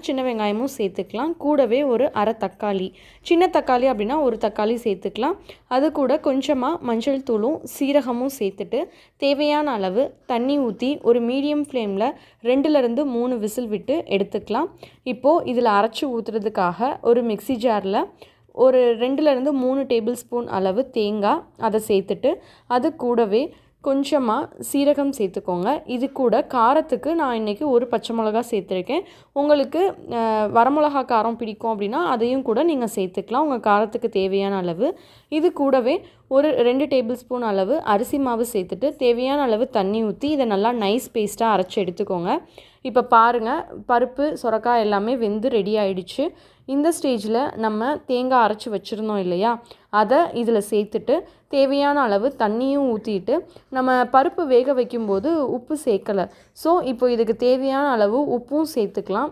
சின்ன வெங்காயமும் சேர்த்துக்கலாம். கூடவே ஒரு அரை தக்காளி, சின்ன தக்காளி அப்படின்னா ஒரு தக்காளி சேர்த்துக்கலாம். அது கூட கொஞ்சமாக மஞ்சள் தூளும் சீரகமும் சேர்த்துட்டு தேவையான அளவு தண்ணி ஊற்றி ஒரு மீடியம் ஃப்ளேமில் 2லேருந்து 3 விசில் விட்டு எடுத்துக்கலாம். இப்போது இதில் அரைச்சி ஊற்றுறதுக்காக ஒரு மிக்ஸி ஜாரில் ஒரு 2லேருந்து 3 டேபிள் ஸ்பூன் அளவு தேங்காய் அதை சேர்த்துட்டு அது கூடவே கொஞ்சமாக சீரகம் சேர்த்துக்கோங்க. இது கூட காரத்துக்கு நான் இன்றைக்கி ஒரு பச்சை மிளகா சேர்த்துருக்கேன். உங்களுக்கு வரமிளகா காரம் பிடிக்கும் அப்படின்னா அதையும் கூட நீங்கள் சேர்த்துக்கலாம் உங்கள் காரத்துக்கு தேவையான அளவு. இது கூடவே ஒரு 2 டேபிள் ஸ்பூன் அளவு அரிசி மாவு சேர்த்துட்டு தேவையான அளவு தண்ணி ஊற்றி இதை நல்லா நைஸ் பேஸ்ட்டாக அரைச்சி எடுத்துக்கோங்க. இப்போ பாருங்கள், பருப்பு சுரக்காய் எல்லாமே வெந்து ரெடி ஆகிடுச்சு. இந்த ஸ்டேஜில் நம்ம தேங்காய் அரைச்சி வச்சுருந்தோம் இல்லையா, அதை இதில் சேர்த்துட்டு தேவையான அளவு தண்ணியும் ஊற்றிட்டு நம்ம பருப்பு வேக வைக்கும்போது உப்பு சேர்க்கலை. ஸோ இப்போ இதுக்கு தேவையான அளவு உப்பும் சேர்த்துக்கலாம்.